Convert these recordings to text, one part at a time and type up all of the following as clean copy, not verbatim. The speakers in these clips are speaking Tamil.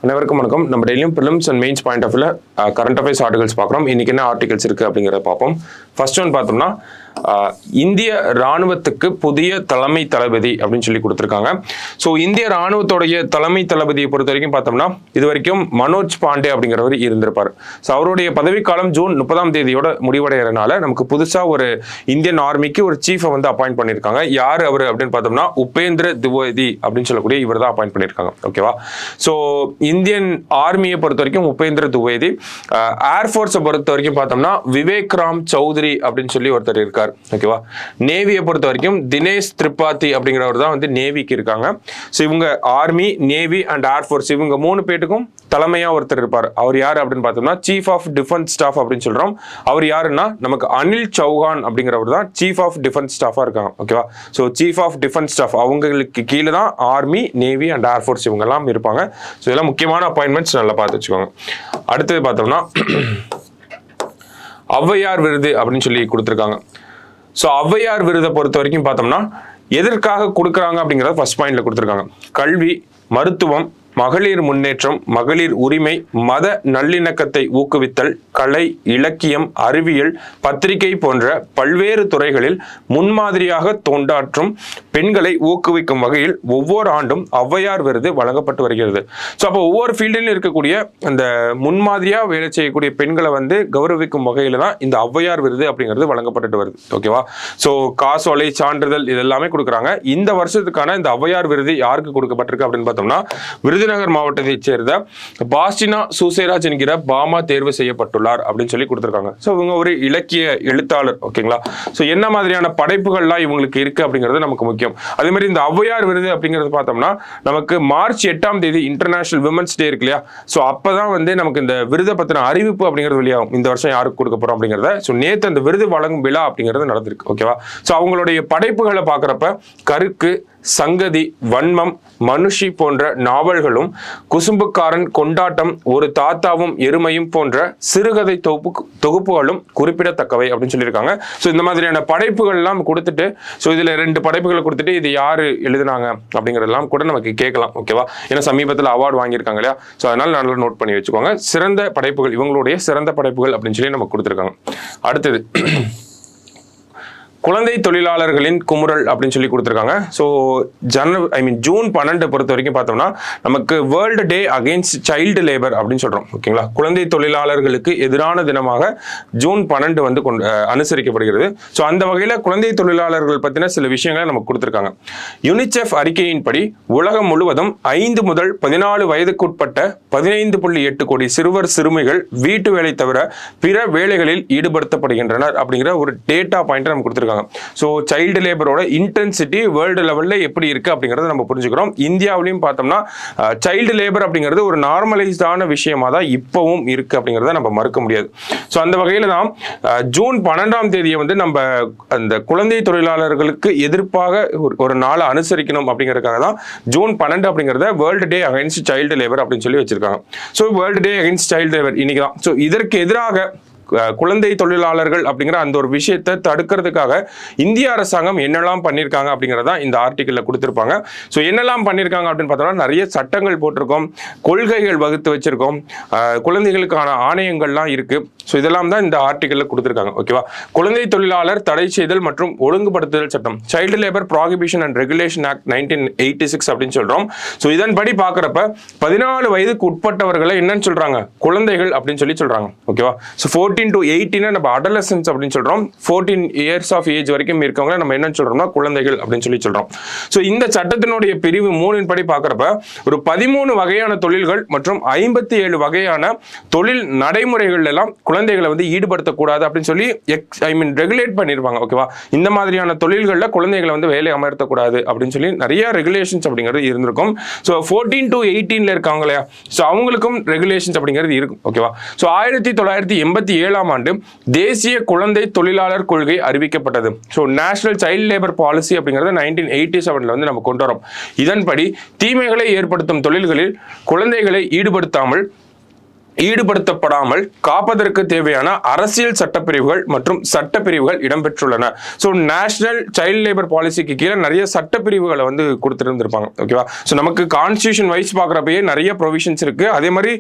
அனைவருக்கும் வணக்கம். நம்ம டெய்லியும் prelims and mains point of current affairs articles பார்க்குறோம். இன்னைக்கு என்ன ஆர்டிகல்ஸ் இருக்கு அப்படிங்கிறத பார்ப்போம். ஃபர்ஸ்ட் ஒன் பார்த்தோம்னா இந்திய ராணுவத்துக்கு புதிய தலைமை தளபதி அப்படின்னு சொல்லி கொடுத்துருக்காங்க. ஸோ இந்திய ராணுவத்தோடைய தலைமை தளபதியை பொறுத்த வரைக்கும் பார்த்தோம்னா இது வரைக்கும் மனோஜ் பாண்டே அப்படிங்கிறவர் இருந்திருப்பார். ஸோ அவருடைய பதவிக்காலம் ஜூன் 30 முடிவடைகிறதுனால நமக்கு புதுசாக ஒரு இந்தியன் ஆர்மிக்கு ஒரு சீஃபை வந்து அப்பாயிண்ட் பண்ணியிருக்காங்க. யார் அவர் அப்படின்னு பார்த்தோம்னா உபேந்திர திவேதி அப்படின்னு சொல்லக்கூடிய இவர் தான் அப்பாயிண்ட் பண்ணியிருக்காங்க. ஓகேவா? ஸோ இந்தியன் ஆர்மியை பொறுத்த வரைக்கும் உபேந்திர திவேதி, ஏர்ஃபோர்ஸை பொறுத்த வரைக்கும் பார்த்தோம்னா விவேக் ராம் சௌத்ரி அப்படின்னு சொல்லி ஒருத்தர் இருக்கார். ஓகேவா? நேவியை பொறுத்த வரைக்கும் தினேஷ் திரிபாதி அப்படிங்கிறவர் தான் வந்து நேவிக்கு இருக்காங்க. ஸோ இவங்க ஆர்மி, நேவி அண்ட் ஏர்ஃபோர்ஸ் இவங்க 3 பேருக்கும் தலைமையா ஒருத்தர் இருப்பார். அவர் யார் அப்படின்னு பார்த்தோம்னா சீஃப் ஆஃப் டிஃபென்ஸ் ஸ்டாஃப் அப்படின்னு சொல்றோம். அவர் யாருன்னா நமக்கு அனில் சௌஹான் அப்படிங்கிறவர் தான் சீஃப் ஆஃப் டிஃபென்ஸ் ஸ்டாஃபா இருக்காங்க. ஓகேவா? So chief of defence staff அவங்களுக்கு கீழே தான் ஆர்மி, நேவி அண்ட் ஏர்ஃபோர்ஸ் இவங்க எல்லாம் இருப்பாங்க. ஸோ இதெல்லாம் முக்கியமான அப்பாயின்மெண்ட்ஸ் நல்லா பார்த்து வச்சுக்கோங்க. அடுத்தது பார்த்தோம்னா ஔவையார் விருது அப்படின்னு சொல்லி கொடுத்துருக்காங்க. ஸோ ஔவையார் விருதை பொறுத்த வரைக்கும் பார்த்தோம்னா எதற்காக கொடுக்குறாங்க அப்படிங்கிறத ஃபர்ஸ்ட் பாயிண்ட்ல கொடுத்துருக்காங்க. கல்வி, மருத்துவம், மகளிர் முன்னேற்றம், மகளிர் உரிமை, மத நல்லிணக்கத்தை ஊக்குவித்தல், கலை, இலக்கியம், அறிவியல், பத்திரிகை போன்ற பல்வேறு துறைகளில் முன்மாதிரியாக தொண்டாற்றும் பெண்களை ஊக்குவிக்கும் வகையில் ஒவ்வொரு ஆண்டும் ஔவையார் விருது வழங்கப்பட்டு வருகிறது. ஸோ அப்போ ஒவ்வொரு ஃபீல்டிலும் இருக்கக்கூடிய அந்த முன்மாதிரியாக வேலை செய்யக்கூடிய பெண்களை வந்து கௌரவிக்கும் வகையில் தான் இந்த ஔவையார் விருது அப்படிங்கிறது வழங்கப்பட்டு வருது. ஓகேவா? ஸோ காசோலை, சான்றிதழ் இதெல்லாமே கொடுக்குறாங்க. இந்த வருஷத்துக்கான இந்த ஔவையார் விருது யாருக்கு கொடுக்கப்பட்டிருக்கு அப்படின்னு பார்த்தோம்னா விருதுநகர் மாவட்டத்தைச் சேர்ந்த பாஸ்டினா சூசேராஜ் என்கிற பாமா தேர்வு செய்யப்பட்டுள்ளார் அப்படின்னு சொல்லி கொடுத்துருக்காங்க. ஸோ இவங்க ஒரு இலக்கிய எழுத்தாளர். ஓகேங்களா? ஸோ என்ன மாதிரியான படைப்புகள்லாம் இவங்களுக்கு இருக்கு அப்படிங்கிறது நமக்கு முக்கியம். அதே மாதிரி இந்த ஔவையார் விருது அப்படிங்கிறது பார்த்தோம்னா நமக்கு மார்ச் 8 இன்டர்நேஷனல் விமன்ஸ் டே இருக்கு இல்லையா? ஸோ அப்பதான் வந்து நமக்கு இந்த விருதை பத்தின அறிவிப்பு அப்படிங்கிறது வெளியாகும். இந்த வருஷம் யாருக்கு கொடுக்க போறோம் அப்படிங்கிறத. ஸோ நேற்று அந்த விருது வழங்கும் விழா அப்படிங்கிறது நடந்திருக்கு. ஓகேவா? ஸோ அவங்களுடைய படைப்புகளை பார்க்குறப்ப கருக்கு, சங்கதி, வன்மம், மனுஷி போன்ற நாவல்களும், குசும்புக்காரன், கொண்டாட்டம், ஒரு தாத்தாவும் எருமையும் போன்ற சிறுகதை தொகுப்புகளும் குறிப்பிடத்தக்கவை அப்படின்னு சொல்லியிருக்காங்க. ஸோ இந்த மாதிரியான படைப்புகள் எல்லாம் கொடுத்துட்டு, ஸோ இதுல 2 படைப்புகளை கொடுத்துட்டு இது யாரு எழுதுனாங்க அப்படிங்கிறதெல்லாம் கூட நமக்கு கேட்கலாம். ஓகேவா? ஏன்னா சமீபத்தில் அவார்டு வாங்கியிருக்காங்க இல்லையா? ஸோ அதனால நல்லா நோட் பண்ணி வச்சுக்கோங்க. சிறந்த படைப்புகள், இவங்களுடைய சிறந்த படைப்புகள் அப்படின்னு சொல்லி நமக்கு கொடுத்துருக்காங்க. அடுத்தது குழந்தை தொழிலாளர்களின் குமுறல் அப்படின்னு சொல்லி கொடுத்துருக்காங்க. ஸோ ஜூன் 12 பொறுத்த வரைக்கும் பார்த்தோம்னா நமக்கு world day against child labour அப்படின்னு சொல்றோம். ஓகேங்களா? குழந்தை தொழிலாளர்களுக்கு எதிரான தினமாக ஜூன் 12 வந்து அனுசரிக்கப்படுகிறது. ஸோ அந்த வகையில் குழந்தை தொழிலாளர்கள் பற்றின சில விஷயங்களை நமக்கு கொடுத்துருக்காங்க. யுனிசெஃப் அறிக்கையின்படி உலகம் முழுவதும் 5 முதல் 14 வயதுக்குட்பட்ட 15.8 கோடி சிறுவர் சிறுமிகள் வீட்டு வேலை தவிர பிற வேலைகளில் ஈடுபடுத்தப்படுகின்றனர் அப்படிங்கிற ஒரு டேட்டா பாயிண்ட் நமக்கு கொடுத்துருக்காங்க. சோ சைல்டு லேபரோட இன்டென்சிட்டி வேர்ல்டு லெவல்ல எப்படி இருக்கு அப்படிங்கறத நம்ம புரிஞ்சுக்கிறோம். இந்தியாவிலையும் பார்த்தோம்னா சைல்டு லேபர் அப்படிங்கிறது ஒரு நார்மலைஸ்டான விஷயமா தான் இப்பவும் இருக்கு அப்படிங்கறத நம்ம மறுக்க முடியாது. சோ அந்த வகையில தான் ஜூன் 12 வந்து நம்ம அந்த குழந்தை தொழிலாளர்களுக்கு எதிர்ப்பாக ஒரு நாளை அனுசரிக்கணும் அப்படிங்கிறதுக்காக தான் ஜூன் 12 அப்படிங்கறத world day against child labour அப்படின்னு சொல்லி வச்சிருக்காங்க. So world day against child labour இன்னைக்கு தான். சோ இதற்கு எதிராக குழந்தை தொழிலாளர்கள் அப்படிங்கிற அந்த ஒரு விஷயத்தை தடுக்கிறதுக்காக இந்திய அரசாங்கம் என்னெல்லாம் பண்ணியிருக்காங்க அப்படிங்கிறதா இந்த ஆர்டிக்கல்ல கொடுத்திருப்பாங்க. ஸோ என்னெல்லாம் பண்ணியிருக்காங்க அப்படின்னு பார்த்தோம்னா நிறைய சட்டங்கள் போட்டிருக்கோம், கொள்கைகள் வகுத்து வச்சிருக்கோம், குழந்தைகளுக்கான ஆணையங்கள்லாம் இருக்கு. ஸோ இதெல்லாம் தான் இந்த ஆர்டிக்கல்ல கொடுத்திருக்காங்க. ஓகேவா? குழந்தை தொழிலாளர் தடை செய்தல் மற்றும் ஒழுங்குபடுத்துதல் சட்டம், child labour prohibition and regulation act 1986 அப்படின்னு சொல்றோம். ஸோ இதன்படி பார்க்குறப்ப 14 வயதுக்கு உட்பட்டவர்களை என்னன்னு சொல்றாங்க? குழந்தைகள் அப்படின்னு சொல்லி சொல்றாங்க. ஓகேவா? ஸோ 14 to 18 நம்ம அடலசன்ஸ் அப்படின்னு சொல்றோம். 14 இயர்ஸ் ஆஃப் ஏஜ் வரைக்கும் இருக்கவங்க நம்ம என்ன சொல்றோம்னா குழந்தைகள் அப்படின்னு சொல்லி சொல்றோம். சோ இந்த சட்டத்தினுடைய பிரிவு 3 படி பார்க்கறப்ப ஒரு 13 வகையான தொழில்கள் மற்றும் 57 வகையான தொழில் நடைமுறைகள் எல்லாம் குழந்தைகளை வந்து ஈடுபடுத்தக்கூடாது அப்படின்னு சொல்லி ரெகுலேட் பண்ணிருப்பாங்க. ஓகேவா? இந்த மாதிரியான தொழில்கள்ல குழந்தைகளை வந்து வேலை அமர்த்தக்கூடாது அப்படின்னு சொல்லி நிறைய ரெகுலேஷன்ஸ் அப்படிங்கிறது இருந்திருக்கும். ஸோ 14 to 18 இருக்காங்க இல்லையா? ஸோ அவங்களுக்கும் ரெகுலேஷன்ஸ் அப்படிங்கிறது இருக்கும். ஓகேவா? ஸோ 1987 ஆண்டு தேசிய குழந்தை தொழிலாளர் கொள்கை அறிவிக்கப்பட்டது. So national child labour policy அப்படிங்கிறது 1987 வந்து நம்ம கொண்டு வரோம். இதன்படி தீமைகளை ஏற்படுத்தும் தொழில்களில் குழந்தைகளை ஈடுபடுத்தாமல் ஈடுபடுத்தப்படாமல் காப்பதற்கு தேவையான அரசியல் சட்டப்பிரிவுகள் மற்றும் சட்டப்பிரிவுகள் இடம்பெற்றுள்ளன. ஸோ நேஷனல் சைல்டு லேபர் பாலிசிக்கு கீழே நிறைய சட்டப்பிரிவுகளை வந்து கொடுத்துருந்துருப்பாங்க. ஓகேவா? ஸோ நமக்கு கான்ஸ்டியூஷன் வைஸ் பார்க்குறப்பயே நிறைய ப்ரொவிஷன்ஸ் இருக்கு. அதே மாதிரி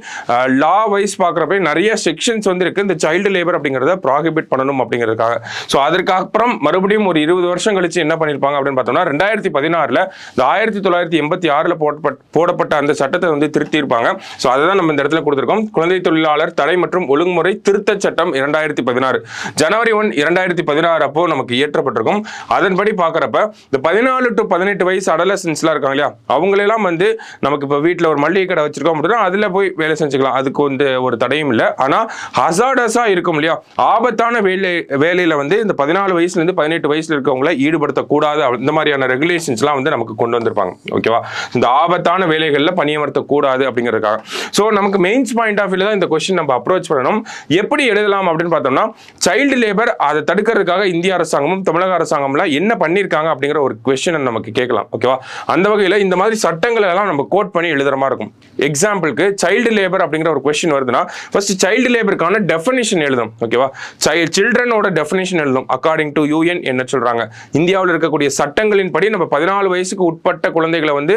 லா வைஸ் பார்க்குறப்ப நிறைய செக்ஷன்ஸ் வந்து இருக்கு இந்த சைல்டு லேபர் அப்படிங்கிறத ப்ராஹிபிட் பண்ணணும் அப்படிங்கிறதுக்காக. ஸோ அதற்கு அப்புறம் மறுபடியும் ஒரு 20 வருஷம் கழிச்சு என்ன பண்ணியிருப்பாங்க அப்படின்னு பார்த்தோம்னா 2016 இந்த 1986 போடப்பட்ட அந்த சட்டத்தை வந்து திருத்தியிருப்பாங்க. ஸோ அதை தான் நம்ம இந்த இடத்துல கொடுத்துருக்கோம். குழந்தை தொழிலாளர் தடை மற்றும் ஒழுங்குமுறை திருத்த சட்டம் 2016 ஜனவரி 1, 2016 அப்போ நமக்கு இயற்றப்பட்டிருக்கும். அதன்படி பார்க்கறப்ப இந்த 14 to 18 வயசு அடலசன்ஸ்லாம் இருக்காங்க இல்லையா, அவங்களெல்லாம் வந்து நமக்கு இப்போ வீட்டில் ஒரு மளிகை கடை வச்சிருக்கோம் அப்படின்னா அதில் போய் வேலை செஞ்சுக்கலாம். அதுக்கு வந்து ஒரு தடையும் இல்லை. ஆனால் ஹசார்டஸா இருக்கும் இல்லையா, ஆபத்தான வேலையில வந்து இந்த 14 வயசுலேருந்து 18 வயசுல இருக்கவங்களை ஈடுபடுத்தக்கூடாது. இந்த மாதிரியான ரெகுலேஷன்ஸ்லாம் வந்து நமக்கு கொண்டு வந்திருப்பாங்க. ஓகேவா? இந்த ஆபத்தான வேலைகளில் பணியமர்த்தக்கூடாது அப்படிங்கிறதுக்காக. ஸோ நமக்கு மெயின்ஸ் பாயிண்ட் ஆஃப் வியூல தான் இந்த கொஸ்டின் நம்ம அப்ரோச் பண்ணணும். எப்படி எழுதலாம் அப்படின்னு பார்த்தோம்னா, சைல்டு லேபர் அதை தடுக்கிறதுக்காக இந்திய அரசாங்கமும் தமிழக அரசாங்கம்லாம் என்ன பண்ணியிருக்காங்க அப்படிங்கிற ஒரு கொஸ்டின் நமக்கு கேட்கலாம். ஓகேவா? அந்த வகையில் இந்த மாதிரி சட்டங்களை எல்லாம் நம்ம கோட் பண்ணி எழுதுற மாதிரி இருக்கும். எக்ஸாம்பிளுக்கு சைல்டு லேபர் அப்படிங்கிற ஒரு கொஸ்டின் வருதுன்னா ஃபர்ஸ்ட் சைல்டு லேபருக்கான டெஃபினிஷன் எழுதணும். ஓகேவா? சில்ட்ரனோட டெஃபினிஷன் எழுதணும். அக்கார்டிங் டு யூஎன் என்ன சொல்றாங்க, இந்தியாவில் இருக்கக்கூடிய சட்டங்களின் படி நம்ம 14 வயசுக்கு உட்பட்ட குழந்தைகளை வந்து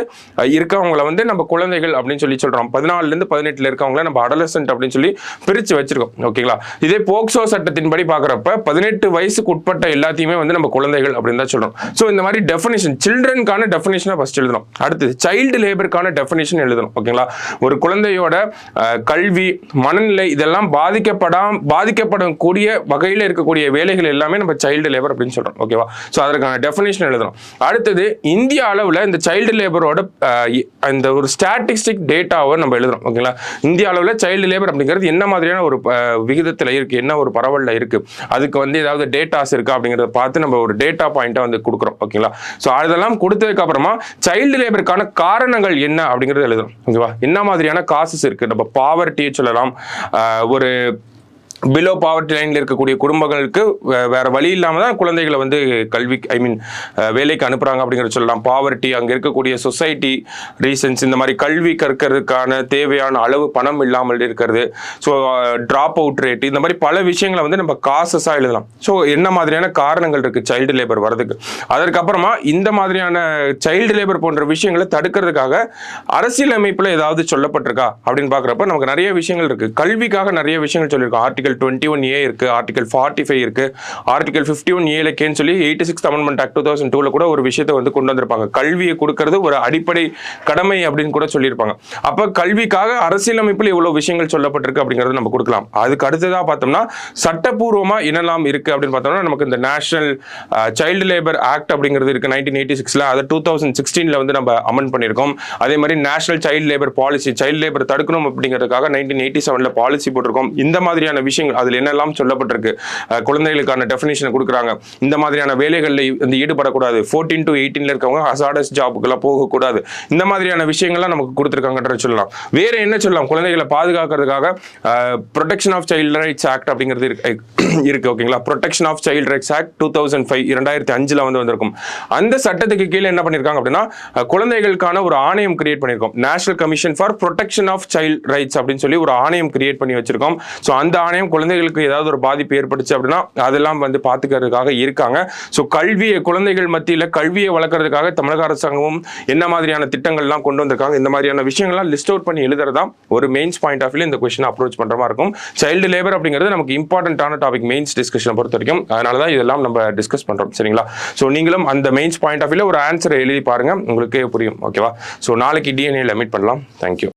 இருக்கவங்களை வந்து நம்ம குழந்தைகள் அப்படின்னு சொல்லி சொல்றோம். 14லேருந்து 18 இருக்கவங்களை நம்ம அடலசன்ட் அப்படின்னு சொல்லி பிரிச்சு வச்சிருக்கோம். ஓகேங்களா? இதே போக்சோ சட்டத்தின்படி பார்க்கறப்ப 18 வயசுக்கு உட்பட்ட எல்லாத்தையுமே வந்து நம்ம குழந்தைகள் அப்படின்னு தான் சொல்றோம். ஸோ இந்த மாதிரி டெஃபினிஷன் சில்ட்ரனுக்கான டெஃபினிஷனை ஃபர்ஸ்ட் எழுதணும். அடுத்து சைல்டு லேபருக்கான டெஃபினிஷன் எழுதணும். ஓகேங்களா? ஒரு குழந்தையோட கல்வி, மனநிலை இதெல்லாம் பாதிக்கப்படக்கூடிய வகையில் இருக்கக்கூடிய வேலைகள் எல்லாமே நம்ம சைல்டு லேபர் அப்படின்னு சொல்றோம். ஓகேவா? ஸோ அதற்கான டெஃபினிஷன் எழுதணும். அடுத்தது இந்திய அளவில் இந்த சைல்டு லேபரோட இந்த ஒரு ஸ்டாட்டிஸ்டிக் டேட்டாவை நம்ம எழுதணும். ஓகேங்களா? இந்திய அளவில் சைல்டு லேபர் அப்படிங்கிறது என்ன மாதிரியான ஒரு விகிதத்தில் இருக்கு, என்ன ஒரு பரவல்ல இருக்கு, அதுக்கு வந்து ஏதாவது டேட்டாஸ் இருக்கா அப்படிங்கிறத பார்த்து நம்ம ஒரு டேட்டா பாயிண்டா வந்து கொடுக்குறோம். ஓகேங்களா? ஸோ அதெல்லாம் கொடுத்ததுக்கு அப்புறமா சைல்டு லேபருக்கான காரணங்கள் என்ன அப்படிங்கிறது எழுதணும். ஓகேவா? என்ன மாதிரியான காசஸ் இருக்கு, நம்ம பாவர்ட்டியை சொல்லலாம், ஒரு பிலோ பாவர்ட்டி லைன்ல இருக்கக்கூடிய குடும்பங்களுக்கு வேற வழி இல்லாம தான் குழந்தைகளை வந்து கல்வி வேலைக்கு அனுப்புறாங்க அப்படிங்கிறத சொல்லலாம். பாவர்ட்டி, அங்க இருக்கக்கூடிய சொசைட்டி ரீசன்ஸ், இந்த மாதிரி கல்வி கற்கிறதுக்கான தேவையான அளவு பணம் இல்லாமல் இருக்கிறது, ஸோ டிராப் அவுட் ரேட், இந்த மாதிரி பல விஷயங்களை வந்து நம்ம காசஸா எழுதலாம். ஸோ என்ன மாதிரியான காரணங்கள் இருக்கு சைல்டு லேபர் வரதுக்கு. அதற்கப்புறமா இந்த மாதிரியான சைல்டு லேபர் போன்ற விஷயங்களை தடுக்கிறதுக்காக அரசியல் அமைப்புல ஏதாவது சொல்லப்பட்டிருக்கா அப்படின்னு பாக்குறப்ப நமக்கு நிறைய விஷயங்கள் இருக்கு. கல்விக்காக நிறைய விஷயங்கள் சொல்லியிருக்கோம். ஆர்டிகல் 21A இருக்கு, ஆர்டிகல் 45 இருக்கு, ஆர்டிகல் 51A கேன்னு சொல்லி 86th அமெண்ட்மெண்ட் ஆக்ட் 2002 கூட ஒரு விஷயத்தை வந்து கொண்டு வந்திருப்பாங்க. கல்வியை கொடுக்கிறது ஒரு அடிப்படை கடமை அப்படின்னு கூட சொல்லியிருப்பாங்க. அப்ப கல்விக்காக அரசியலமைப்பில் இவ்வளவு விஷயங்கள் சொல்லப்பட்டிருக்கு அப்படிங்கறது நம்ம கொடுக்கலாம். அதுக்கு அடுத்ததா பார்த்தோம்னா சட்டப்பூர்வமா என்னெல்லாம் இருக்கு அப்படின்னு பார்த்தோம்னா நமக்கு இந்த நேஷனல் சைல்டு லேபர் ஆக்ட் அப்படிங்கிறது இருக்கு 1986ல, அதை 2016ல வந்து நம்ம அமெண்ட் பண்ணியிருக்கோம். அதே மாதிரி national child labour policy, child labour தடுக்கணும் அப்படிங்கிறதுக்காக 1987ல பாலிசி போட்டிருக்கோம். இந்த மாதிரியான விஷயங்கள் அதுல என்னெல்லாம் சொல்லப்பட்டிருக்கு, குழந்தைகளுக்கான டெஃபினிஷன் கொடுக்குறாங்க. இந்த மாதிரியான வேலைகளில் வந்து ஈடுபடக்கூடாது, 14 to 18 இருக்கவங்க ஹசார்டஸ் ஜாபுக்கெல்லாம் போகக்கூடாது, இந்த மாதிரியான விஷயங்கள்லாம் நமக்கு கொடுத்துருக்காங்கன்ற சொல்லலாம். வேற என்ன சொல்லலாம், குழந்தைகளை பாதுகாக்கிறதுக்காக protection of child rights act அப்படிங்கிறது இருக்கு. ஓகேங்களா? Protection of child rights act 2005 2005ல வந்து வந்திருக்கும். அந்த சட்டத்துக்கு கீழே என்ன பண்ணிருக்காங்க அப்படின்னா குழந்தைகளுக்கான ஒரு ஆணையம் கிரியேட் பண்ணிருக்கோம். National Commission for Protection of child Rights அப்படின்னு சொல்லி ஒரு ஆணையம் கிரியேட் பண்ணி வச்சிருக்கோம். ஸோ அந்த ஆணையம் குழந்தைகளுக்கு ஏதாவது ஒரு பாதிப்பு ஏற்பட்டுச்சு அப்படின்னா அதெல்லாம் வந்து பார்த்துக்கிறதுக்காக இருக்காங்க. ஸோ கல்வியை, குழந்தைகள் மத்தியில் கல்வியை வளர்க்கறதுக்காக தமிழக அரசாங்கமும் என்ன மாதிரியான திட்டங்கள்லாம் கொண்டு வந்திருக்காங்க, இந்த மாதிரியான விஷயங்கள்லாம் லிஸ்ட் அவுட் பண்ணி எழுதுறதா ஒரு மெயின்ஸ் பாயிண்ட் ஆஃப் வியூல இந்த கொஸ்டின் அப்ரோச் பண்ற மாதிரி இருக்கும். சைல்டு லேபர் அப்படிங்கிறது நமக்கு இம்பார்ட்டன்டான டாபிக் மெயின்ஸ் டிஸ்கஷனை பொறுத்த வரைக்கும். அதனால தான் இதெல்லாம் நம்ம டிஸ்கஸ் பண்றோம். சரிங்களா? ஸோ நீங்களும் அந்த மெயின்ஸ் பாயிண்ட் ஆஃப் வியூல ஒரு ஆன்சரை எழுதி பாருங்க, உங்களுக்கே புரியும். ஓகேவா? ஸோ நாளைக்கு டிஎன்ஏல மீட் பண்ணலாம். தேங்க்யூ.